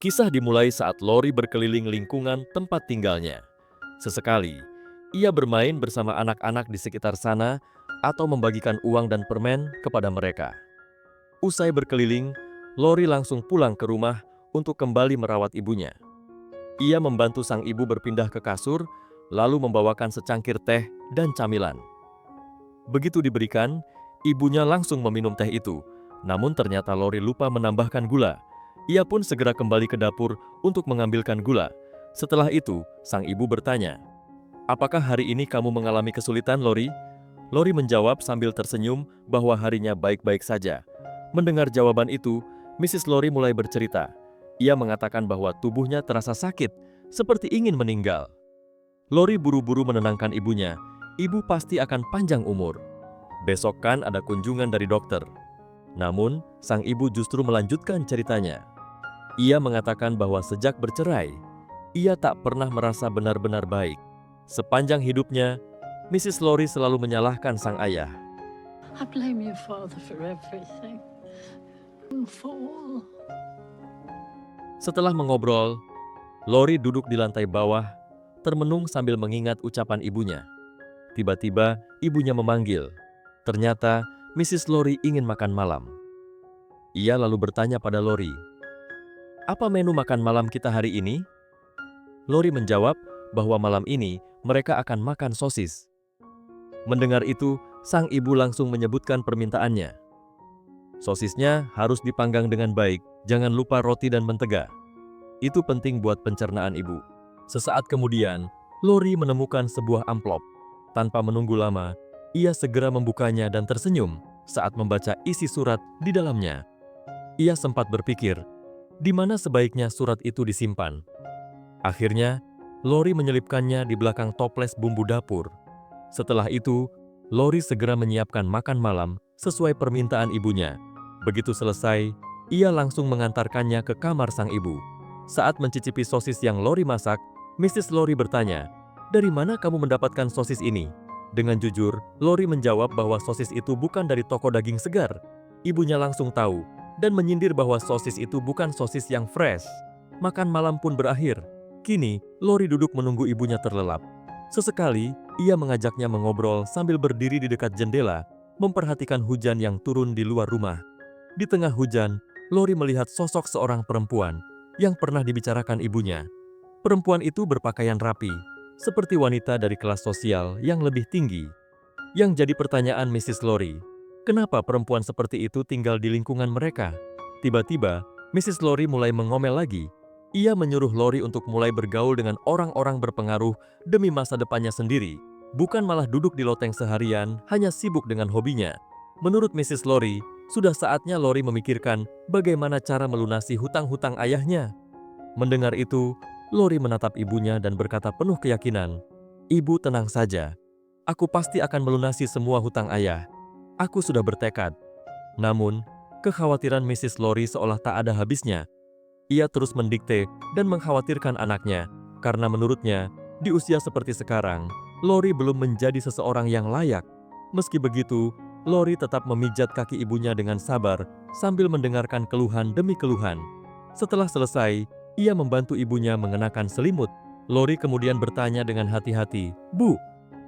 Kisah dimulai saat Lori berkeliling lingkungan tempat tinggalnya. Sesekali, ia bermain bersama anak-anak di sekitar sana atau membagikan uang dan permen kepada mereka. Usai berkeliling, Lori langsung pulang ke rumah untuk kembali merawat ibunya. Ia membantu sang ibu berpindah ke kasur, lalu membawakan secangkir teh dan camilan. Begitu diberikan, ibunya langsung meminum teh itu. Namun ternyata Lori lupa menambahkan gula. Ia pun segera kembali ke dapur untuk mengambilkan gula. Setelah itu, sang ibu bertanya, "Apakah hari ini kamu mengalami kesulitan, Lori?" Lori menjawab sambil tersenyum bahwa harinya baik-baik saja. Mendengar jawaban itu, Mrs. Lori mulai bercerita. Ia mengatakan bahwa tubuhnya terasa sakit, seperti ingin meninggal. Lori buru-buru menenangkan ibunya. Ibu pasti akan panjang umur. Besok kan ada kunjungan dari dokter. Namun, sang ibu justru melanjutkan ceritanya. Ia mengatakan bahwa sejak bercerai, ia tak pernah merasa benar-benar baik. Sepanjang hidupnya, Mrs. Lori selalu menyalahkan sang ayah. I blame your father for everything. For all. Setelah mengobrol, Lori duduk di lantai bawah, termenung sambil mengingat ucapan ibunya. Tiba-tiba, ibunya memanggil. Ternyata, Mrs. Lori ingin makan malam. Ia lalu bertanya pada Lori, "Apa menu makan malam kita hari ini?" Lori menjawab bahwa malam ini mereka akan makan sosis. Mendengar itu, sang ibu langsung menyebutkan permintaannya. Sosisnya harus dipanggang dengan baik, jangan lupa roti dan mentega. Itu penting buat pencernaan ibu. Sesaat kemudian, Lori menemukan sebuah amplop. Tanpa menunggu lama, ia segera membukanya dan tersenyum saat membaca isi surat di dalamnya. Ia sempat berpikir, di mana sebaiknya surat itu disimpan. Akhirnya, Lori menyelipkannya di belakang toples bumbu dapur. Setelah itu, Lori segera menyiapkan makan malam sesuai permintaan ibunya. Begitu selesai, ia langsung mengantarkannya ke kamar sang ibu. Saat mencicipi sosis yang Lori masak, Mrs. Lori bertanya, "Dari mana kamu mendapatkan sosis ini?" Dengan jujur, Lori menjawab bahwa sosis itu bukan dari toko daging segar. Ibunya langsung tahu dan menyindir bahwa sosis itu bukan sosis yang fresh. Makan malam pun berakhir. Kini, Lori duduk menunggu ibunya terlelap. Sesekali, ia mengajaknya mengobrol sambil berdiri di dekat jendela, memperhatikan hujan yang turun di luar rumah. Di tengah hujan, Lori melihat sosok seorang perempuan yang pernah dibicarakan ibunya. Perempuan itu berpakaian rapi, seperti wanita dari kelas sosial yang lebih tinggi. Yang jadi pertanyaan Mrs. Lori, kenapa perempuan seperti itu tinggal di lingkungan mereka? Tiba-tiba, Mrs. Lori mulai mengomel lagi. Ia menyuruh Lori untuk mulai bergaul dengan orang-orang berpengaruh demi masa depannya sendiri, bukan malah duduk di loteng seharian hanya sibuk dengan hobinya. Menurut Mrs. Lori, sudah saatnya Lori memikirkan bagaimana cara melunasi hutang-hutang ayahnya. Mendengar itu, Lori menatap ibunya dan berkata penuh keyakinan, "Ibu tenang saja, aku pasti akan melunasi semua hutang ayah. Aku sudah bertekad." Namun, kekhawatiran Mrs. Lori seolah tak ada habisnya. Ia terus mendikte dan mengkhawatirkan anaknya, karena menurutnya, di usia seperti sekarang, Lori belum menjadi seseorang yang layak. Meski begitu, Lori tetap memijat kaki ibunya dengan sabar sambil mendengarkan keluhan demi keluhan. Setelah selesai, ia membantu ibunya mengenakan selimut. Lori kemudian bertanya dengan hati-hati, "Bu,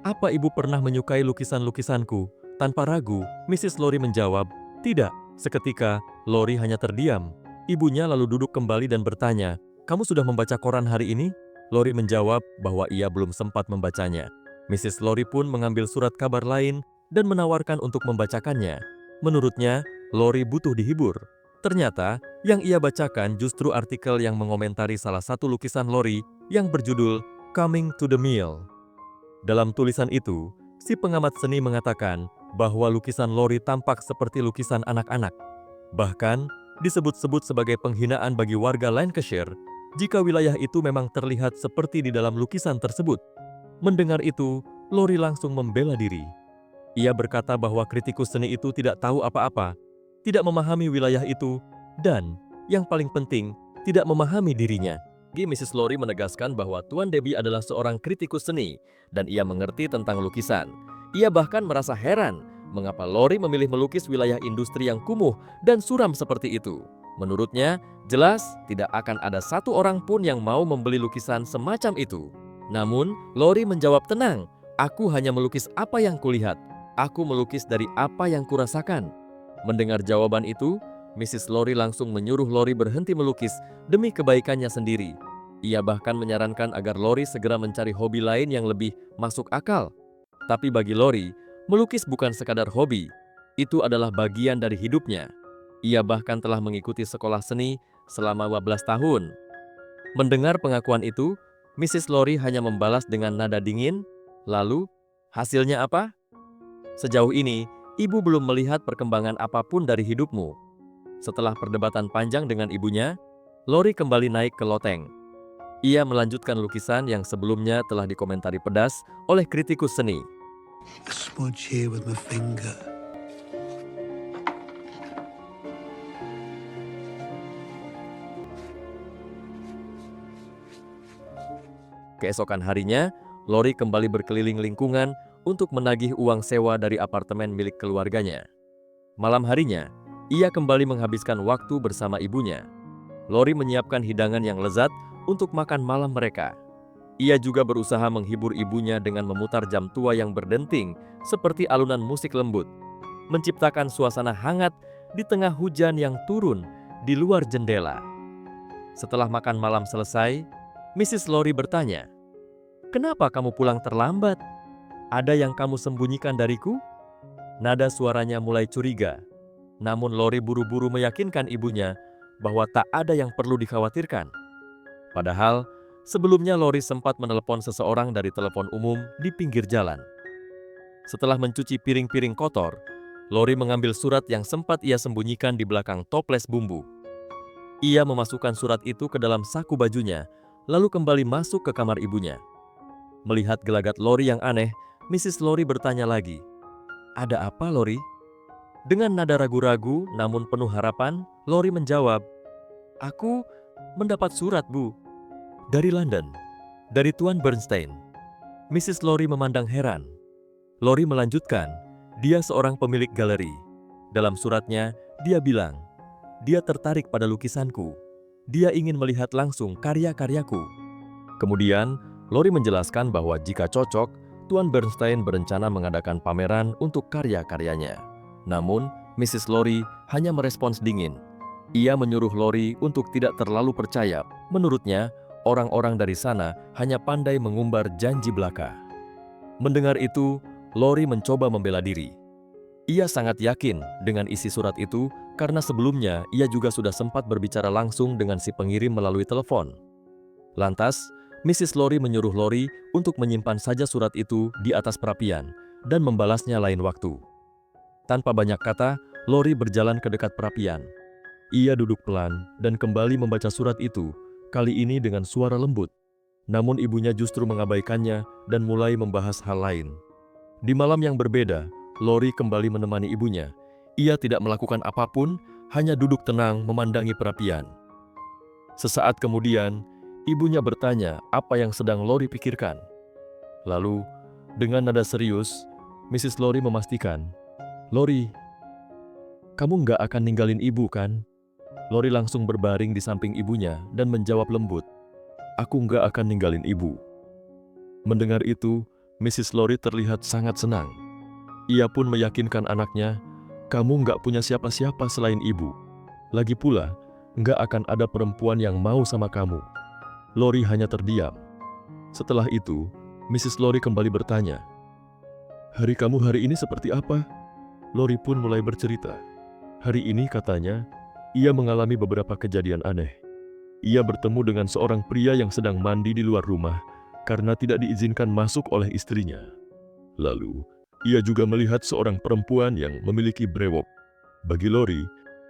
apa ibu pernah menyukai lukisan-lukisanku?" Tanpa ragu, Mrs. Lori menjawab, "Tidak." Seketika, Lori hanya terdiam. Ibunya lalu duduk kembali dan bertanya, "Kamu sudah membaca koran hari ini?" Lori menjawab bahwa ia belum sempat membacanya. Mrs. Lori pun mengambil surat kabar lain dan menawarkan untuk membacakannya. Menurutnya, Lori butuh dihibur. Ternyata, yang ia bacakan justru artikel yang mengomentari salah satu lukisan Lori yang berjudul "Coming to the Mill". Dalam tulisan itu, si pengamat seni mengatakan bahwa lukisan Lori tampak seperti lukisan anak-anak. Bahkan, disebut-sebut sebagai penghinaan bagi warga Lancashire jika wilayah itu memang terlihat seperti di dalam lukisan tersebut. Mendengar itu, Lori langsung membela diri. Ia berkata bahwa kritikus seni itu tidak tahu apa-apa, tidak memahami wilayah itu, dan, yang paling penting, tidak memahami dirinya. Mrs. Lori menegaskan bahwa Tuan Debbie adalah seorang kritikus seni, dan ia mengerti tentang lukisan. Ia bahkan merasa heran mengapa Lori memilih melukis wilayah industri yang kumuh dan suram seperti itu. Menurutnya, jelas tidak akan ada satu orang pun yang mau membeli lukisan semacam itu. Namun, Lori menjawab tenang, "Aku hanya melukis apa yang kulihat. Aku melukis dari apa yang kurasakan." Mendengar jawaban itu, Mrs. Lori langsung menyuruh Lori berhenti melukis demi kebaikannya sendiri. Ia bahkan menyarankan agar Lori segera mencari hobi lain yang lebih masuk akal. Tapi bagi Lori, melukis bukan sekadar hobi. Itu adalah bagian dari hidupnya. Ia bahkan telah mengikuti sekolah seni selama 12 tahun. Mendengar pengakuan itu, Mrs. Lori hanya membalas dengan nada dingin, "Lalu, hasilnya apa?" "Sejauh ini, ibu belum melihat perkembangan apapun dari hidupmu." Setelah perdebatan panjang dengan ibunya, Lori kembali naik ke loteng. Ia melanjutkan lukisan yang sebelumnya telah dikomentari pedas oleh kritikus seni. A smudge here with my finger. Keesokan harinya, Lori kembali berkeliling lingkungan untuk menagih uang sewa dari apartemen milik keluarganya. Malam harinya, ia kembali menghabiskan waktu bersama ibunya. Lori menyiapkan hidangan yang lezat untuk makan malam mereka. Ia juga berusaha menghibur ibunya dengan memutar jam tua yang berdenting seperti alunan musik lembut, menciptakan suasana hangat di tengah hujan yang turun di luar jendela. Setelah makan malam selesai, Mrs. Lori bertanya, "Kenapa kamu pulang terlambat? Ada yang kamu sembunyikan dariku?" Nada suaranya mulai curiga. Namun Lori buru-buru meyakinkan ibunya bahwa tak ada yang perlu dikhawatirkan. Padahal, sebelumnya Lori sempat menelepon seseorang dari telepon umum di pinggir jalan. Setelah mencuci piring-piring kotor, Lori mengambil surat yang sempat ia sembunyikan di belakang toples bumbu. Ia memasukkan surat itu ke dalam saku bajunya, lalu kembali masuk ke kamar ibunya. Melihat gelagat Lori yang aneh, Mrs. Lori bertanya lagi, "Ada apa, Lori?" Dengan nada ragu-ragu namun penuh harapan, Lori menjawab, "Aku mendapat surat, Bu. Dari London, dari Tuan Bernstein." Mrs. Lori memandang heran. Lori melanjutkan, "Dia seorang pemilik galeri. Dalam suratnya, dia bilang, dia tertarik pada lukisanku. Dia ingin melihat langsung karya-karyaku." Kemudian, Lori menjelaskan bahwa jika cocok, Tuan Bernstein berencana mengadakan pameran untuk karya-karyanya. Namun, Mrs. Lori hanya merespons dingin. Ia menyuruh Lori untuk tidak terlalu percaya. Menurutnya, orang-orang dari sana hanya pandai mengumbar janji belaka. Mendengar itu, Lori mencoba membela diri. Ia sangat yakin dengan isi surat itu karena sebelumnya ia juga sudah sempat berbicara langsung dengan si pengirim melalui telepon. Lantas, Mrs. Lori menyuruh Lori untuk menyimpan saja surat itu di atas perapian dan membalasnya lain waktu. Tanpa banyak kata, Lori berjalan ke dekat perapian. Ia duduk pelan dan kembali membaca surat itu, kali ini dengan suara lembut. Namun ibunya justru mengabaikannya dan mulai membahas hal lain. Di malam yang berbeda, Lori kembali menemani ibunya. Ia tidak melakukan apapun, hanya duduk tenang memandangi perapian. Sesaat kemudian, ibunya bertanya apa yang sedang Lori pikirkan. Lalu, dengan nada serius, Mrs. Lori memastikan, "Lori, kamu nggak akan ninggalin ibu kan?" Lori langsung berbaring di samping ibunya dan menjawab lembut, "Aku nggak akan ninggalin ibu." Mendengar itu, Mrs. Lori terlihat sangat senang. Ia pun meyakinkan anaknya, "Kamu nggak punya siapa-siapa selain ibu. Lagi pula, nggak akan ada perempuan yang mau sama kamu." Lori hanya terdiam. Setelah itu, Mrs. Lori kembali bertanya, "Hari kamu hari ini seperti apa?" Lori pun mulai bercerita. Hari ini katanya, ia mengalami beberapa kejadian aneh. Ia bertemu dengan seorang pria yang sedang mandi di luar rumah karena tidak diizinkan masuk oleh istrinya. Lalu, ia juga melihat seorang perempuan yang memiliki brewok. Bagi Lori,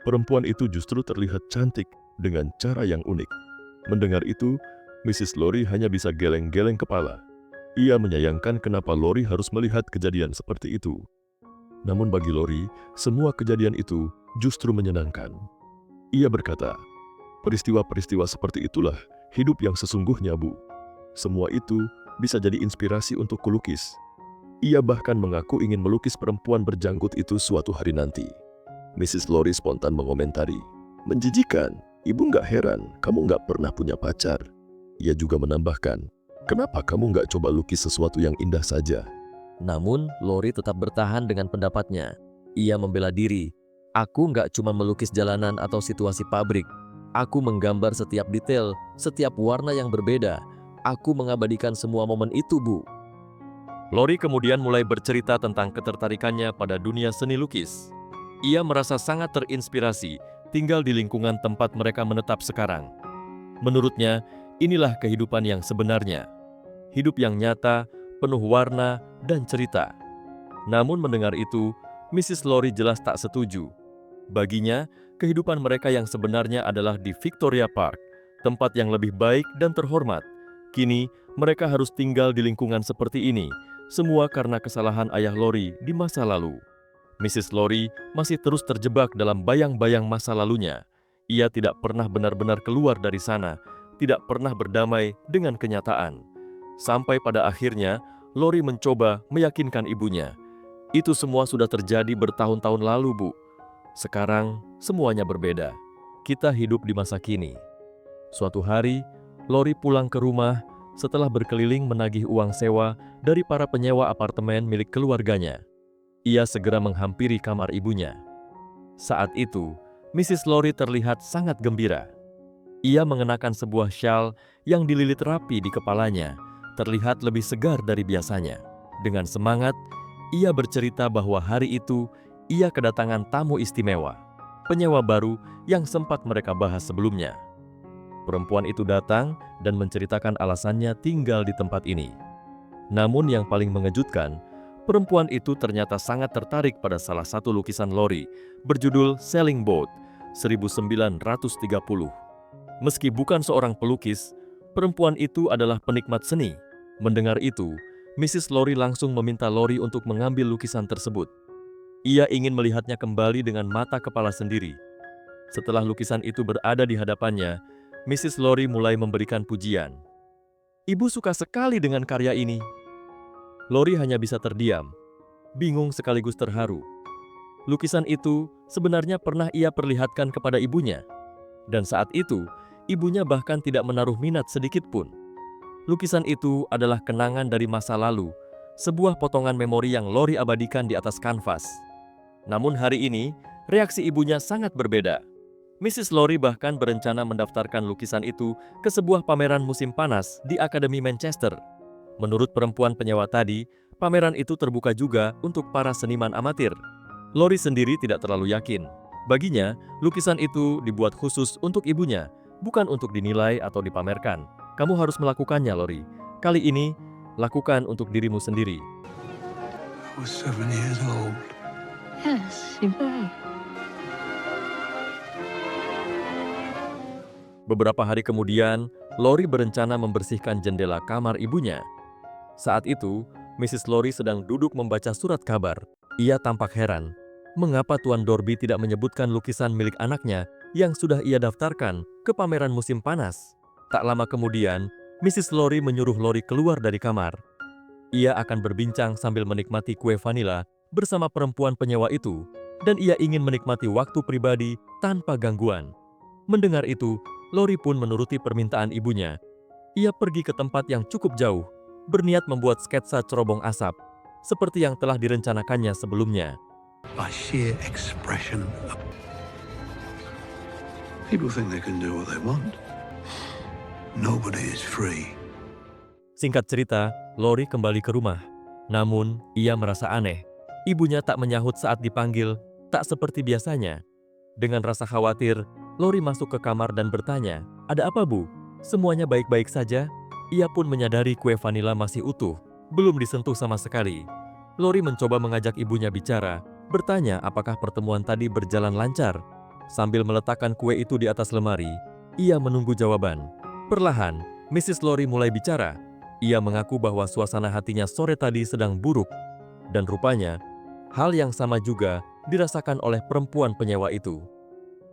perempuan itu justru terlihat cantik dengan cara yang unik. Mendengar itu, Mrs. Lori hanya bisa geleng-geleng kepala. Ia menyayangkan kenapa Lori harus melihat kejadian seperti itu. Namun bagi Lori, semua kejadian itu justru menyenangkan. Ia berkata, "Peristiwa-peristiwa seperti itulah hidup yang sesungguhnya, Bu. Semua itu bisa jadi inspirasi untuk kulukis." Ia bahkan mengaku ingin melukis perempuan berjanggut itu suatu hari nanti. Mrs. Lori spontan mengomentari, Menjijikan. Ibu nggak heran kamu nggak pernah punya pacar. Ia juga menambahkan, kenapa kamu nggak coba lukis sesuatu yang indah saja? Namun, Lori tetap bertahan dengan pendapatnya. Ia membela diri. Aku nggak cuma melukis jalanan atau situasi pabrik. Aku menggambar setiap detail, setiap warna yang berbeda. Aku mengabadikan semua momen itu, Bu. Lori kemudian mulai bercerita tentang ketertarikannya pada dunia seni lukis. Ia merasa sangat terinspirasi tinggal di lingkungan tempat mereka menetap sekarang. Menurutnya, inilah kehidupan yang sebenarnya. Hidup yang nyata, penuh warna, dan cerita. Namun mendengar itu, Mrs. Lori jelas tak setuju. Baginya, kehidupan mereka yang sebenarnya adalah di Victoria Park, tempat yang lebih baik dan terhormat. Kini, mereka harus tinggal di lingkungan seperti ini, semua karena kesalahan ayah Lori di masa lalu. Mrs. Lori masih terus terjebak dalam bayang-bayang masa lalunya. Ia tidak pernah benar-benar keluar dari sana, tidak pernah berdamai dengan kenyataan. Sampai pada akhirnya, Lori mencoba meyakinkan ibunya. Itu semua sudah terjadi bertahun-tahun lalu, Bu. Sekarang, semuanya berbeda. Kita hidup di masa kini. Suatu hari, Lori pulang ke rumah setelah berkeliling menagih uang sewa dari para penyewa apartemen milik keluarganya. Ia segera menghampiri kamar ibunya. Saat itu, Mrs. Lori terlihat sangat gembira. Ia mengenakan sebuah syal yang dililit rapi di kepalanya, terlihat lebih segar dari biasanya. Dengan semangat, ia bercerita bahwa hari itu ia kedatangan tamu istimewa, penyewa baru yang sempat mereka bahas sebelumnya. Perempuan itu datang dan menceritakan alasannya tinggal di tempat ini. Namun yang paling mengejutkan, perempuan itu ternyata sangat tertarik pada salah satu lukisan Lori berjudul Sailing Boat 1930. Meski bukan seorang pelukis, perempuan itu adalah penikmat seni. Mendengar itu, Mrs. Lori langsung meminta Lori untuk mengambil lukisan tersebut. Ia ingin melihatnya kembali dengan mata kepala sendiri. Setelah lukisan itu berada di hadapannya, Mrs. Lori mulai memberikan pujian. "Ibu suka sekali dengan karya ini." Lori hanya bisa terdiam, bingung sekaligus terharu. Lukisan itu sebenarnya pernah ia perlihatkan kepada ibunya. Dan saat itu, ibunya bahkan tidak menaruh minat sedikit pun. Lukisan itu adalah kenangan dari masa lalu, sebuah potongan memori yang Lori abadikan di atas kanvas. Namun hari ini, reaksi ibunya sangat berbeda. Mrs. Lori bahkan berencana mendaftarkan lukisan itu ke sebuah pameran musim panas di Akademi Manchester. Menurut perempuan penyewa tadi, pameran itu terbuka juga untuk para seniman amatir. Lori sendiri tidak terlalu yakin. Baginya, lukisan itu dibuat khusus untuk ibunya, bukan untuk dinilai atau dipamerkan. Kamu harus melakukannya, Lori. Kali ini, lakukan untuk dirimu sendiri. I was 7 years old. Yes, you were. Beberapa hari kemudian, Lori berencana membersihkan jendela kamar ibunya. Saat itu, Mrs. Lori sedang duduk membaca surat kabar. Ia tampak heran. Mengapa Tuan Dorby tidak menyebutkan lukisan milik anaknya yang sudah ia daftarkan ke pameran musim panas? Tak lama kemudian, Mrs. Lori menyuruh Lori keluar dari kamar. Ia akan berbincang sambil menikmati kue vanila bersama perempuan penyewa itu, dan ia ingin menikmati waktu pribadi tanpa gangguan. Mendengar itu, Lori pun menuruti permintaan ibunya. Ia pergi ke tempat yang cukup jauh, berniat membuat sketsa cerobong asap, seperti yang telah direncanakannya sebelumnya. By sheer expression. People think they can do what they want. Nobody is free. Singkat cerita, Lori kembali ke rumah. Namun, ia merasa aneh. Ibunya tak menyahut saat dipanggil, tak seperti biasanya. Dengan rasa khawatir, Lori masuk ke kamar dan bertanya, "Ada apa, Bu? Semuanya baik-baik saja?" Ia pun menyadari kue vanila masih utuh, belum disentuh sama sekali. Lori mencoba mengajak ibunya bicara, bertanya apakah pertemuan tadi berjalan lancar. Sambil meletakkan kue itu di atas lemari, ia menunggu jawaban. Perlahan, Mrs. Lori mulai bicara. Ia mengaku bahwa suasana hatinya sore tadi sedang buruk. Dan rupanya, hal yang sama juga dirasakan oleh perempuan penyewa itu.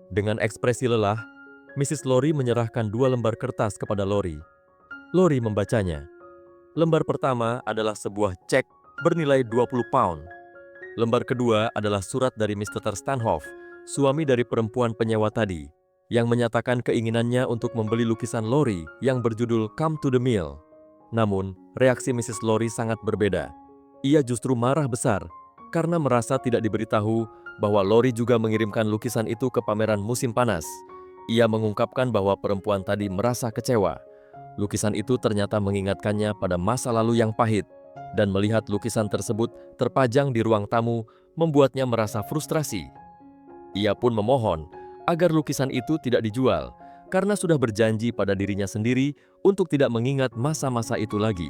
Dengan ekspresi lelah, Mrs. Lori menyerahkan 2 lembar kertas kepada Lori. Lori membacanya. Lembar pertama adalah sebuah cek bernilai 20 pound. Lembar kedua adalah surat dari Mr. Stanhope, suami dari perempuan penyewa tadi. yang menyatakan keinginannya untuk membeli lukisan Lori yang berjudul Come to the Mill. Namun, reaksi Mrs. Lori sangat berbeda. Ia justru marah besar karena merasa tidak diberitahu bahwa Lori juga mengirimkan lukisan itu ke pameran musim panas. Ia mengungkapkan bahwa perempuan tadi merasa kecewa. Lukisan itu ternyata mengingatkannya pada masa lalu yang pahit, dan melihat lukisan tersebut terpajang di ruang tamu membuatnya merasa frustrasi. Ia pun memohon agar lukisan itu tidak dijual karena sudah berjanji pada dirinya sendiri untuk tidak mengingat masa-masa itu lagi.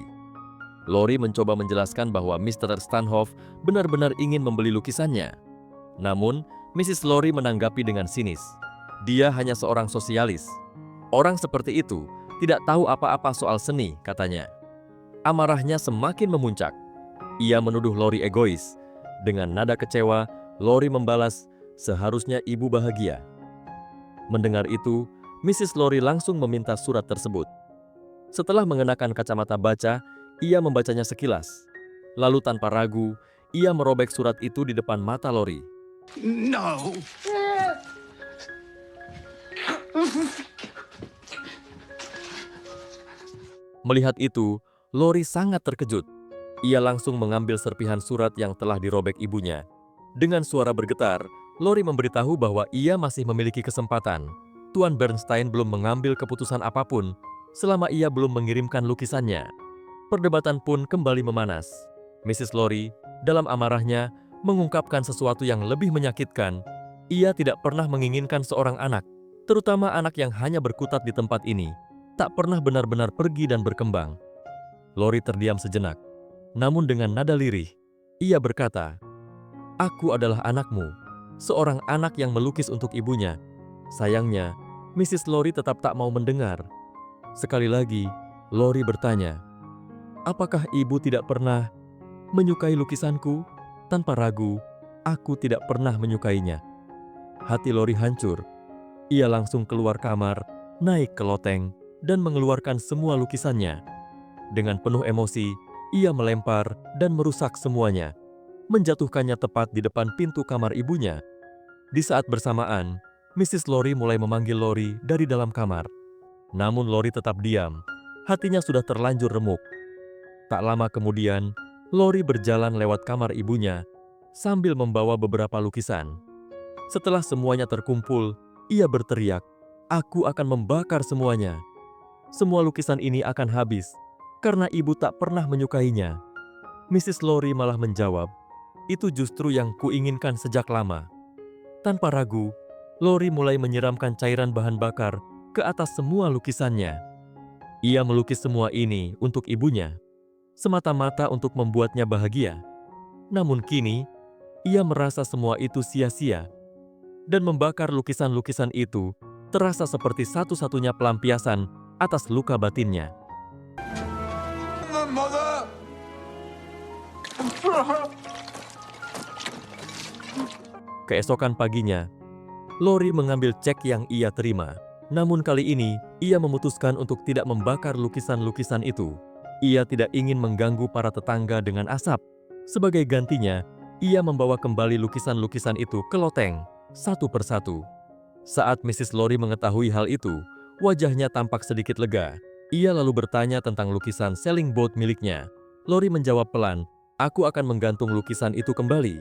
Lori mencoba menjelaskan bahwa Mr. Stanhope benar-benar ingin membeli lukisannya. Namun, Mrs. Lori menanggapi dengan sinis. Dia hanya seorang sosialis. Orang seperti itu tidak tahu apa-apa soal seni, katanya. Amarahnya semakin memuncak. Ia menuduh Lori egois. Dengan nada kecewa, Lori membalas, "Seharusnya ibu bahagia." Mendengar itu, Mrs. Lori langsung meminta surat tersebut. Setelah mengenakan kacamata baca, ia membacanya sekilas. Lalu tanpa ragu, ia merobek surat itu di depan mata Lori. No! Melihat itu, Lori sangat terkejut. Ia langsung mengambil serpihan surat yang telah dirobek ibunya. Dengan suara bergetar, Lori memberitahu bahwa ia masih memiliki kesempatan. Tuan Bernstein belum mengambil keputusan apapun selama ia belum mengirimkan lukisannya. Perdebatan pun kembali memanas. Mrs. Lori, dalam amarahnya, mengungkapkan sesuatu yang lebih menyakitkan. Ia tidak pernah menginginkan seorang anak, terutama anak yang hanya berkutat di tempat ini, tak pernah benar-benar pergi dan berkembang. Lori terdiam sejenak, namun dengan nada lirih, ia berkata, "Aku adalah anakmu, seorang anak yang melukis untuk ibunya." Sayangnya, Mrs. Lori tetap tak mau mendengar. Sekali lagi, Lori bertanya, "Apakah ibu tidak pernah menyukai lukisanku?" Tanpa ragu, "Aku tidak pernah menyukainya." Hati Lori hancur. Ia langsung keluar kamar, naik ke loteng, dan mengeluarkan semua lukisannya. Dengan penuh emosi, ia melempar dan merusak semuanya, menjatuhkannya tepat di depan pintu kamar ibunya. Di saat bersamaan, Mrs. Lori mulai memanggil Lori dari dalam kamar. Namun Lori tetap diam, hatinya sudah terlanjur remuk. Tak lama kemudian, Lori berjalan lewat kamar ibunya sambil membawa beberapa lukisan. Setelah semuanya terkumpul, ia berteriak, "Aku akan membakar semuanya. Semua lukisan ini akan habis, karena ibu tak pernah menyukainya." Mrs. Lori malah menjawab, "Itu justru yang kuinginkan sejak lama." Tanpa ragu, Lori mulai menyiramkan cairan bahan bakar ke atas semua lukisannya. Ia melukis semua ini untuk ibunya, semata-mata untuk membuatnya bahagia. Namun kini, ia merasa semua itu sia-sia. Dan membakar lukisan-lukisan itu terasa seperti satu-satunya pelampiasan atas luka batinnya. Mother! Keesokan paginya, Lori mengambil cek yang ia terima. Namun kali ini, ia memutuskan untuk tidak membakar lukisan-lukisan itu. Ia tidak ingin mengganggu para tetangga dengan asap. Sebagai gantinya, ia membawa kembali lukisan-lukisan itu ke loteng, satu persatu. Saat Mrs. Lori mengetahui hal itu, wajahnya tampak sedikit lega. Ia lalu bertanya tentang lukisan sailing boat miliknya. Lori menjawab pelan, "Aku akan menggantung lukisan itu kembali."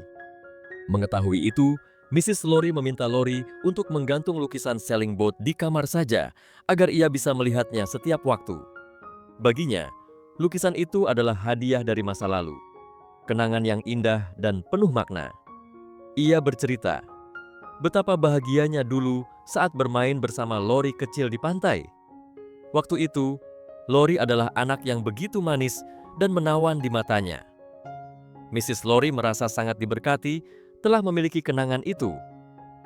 Mengetahui itu, Mrs. Lori meminta Lori untuk menggantung lukisan sailing boat di kamar saja, agar ia bisa melihatnya setiap waktu. Baginya, lukisan itu adalah hadiah dari masa lalu, kenangan yang indah dan penuh makna. Ia bercerita betapa bahagianya dulu saat bermain bersama Lori kecil di pantai. Waktu itu, Lori adalah anak yang begitu manis dan menawan di matanya. Mrs. Lori merasa sangat diberkati telah memiliki kenangan itu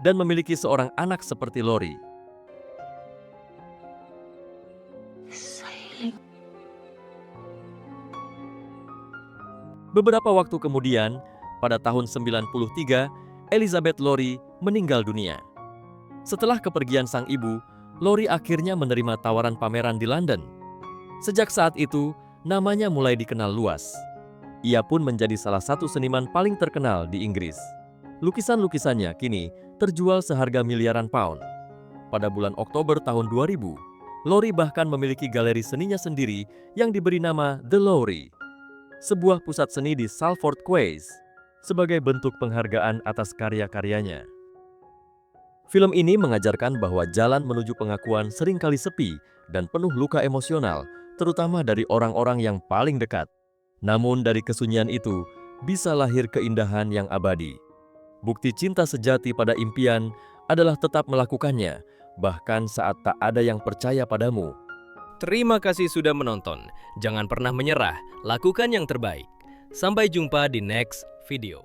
dan memiliki seorang anak seperti Lori. Beberapa waktu kemudian, pada tahun 93, Elizabeth Lori meninggal dunia. Setelah kepergian sang ibu, Lori akhirnya menerima tawaran pameran di London. Sejak saat itu, namanya mulai dikenal luas. Ia pun menjadi salah satu seniman paling terkenal di Inggris. Lukisan-lukisannya kini terjual seharga miliaran pound. pada bulan Oktober tahun 2000, Lowry bahkan memiliki galeri seninya sendiri yang diberi nama The Lowry, sebuah pusat seni di Salford Quays, sebagai bentuk penghargaan atas karya-karyanya. Film ini mengajarkan bahwa jalan menuju pengakuan seringkali sepi dan penuh luka emosional, terutama dari orang-orang yang paling dekat. Namun dari kesunyian itu, bisa lahir keindahan yang abadi. Bukti cinta sejati pada impian adalah tetap melakukannya, bahkan saat tak ada yang percaya padamu. Terima kasih sudah menonton. Jangan pernah menyerah, lakukan yang terbaik. Sampai jumpa di next video.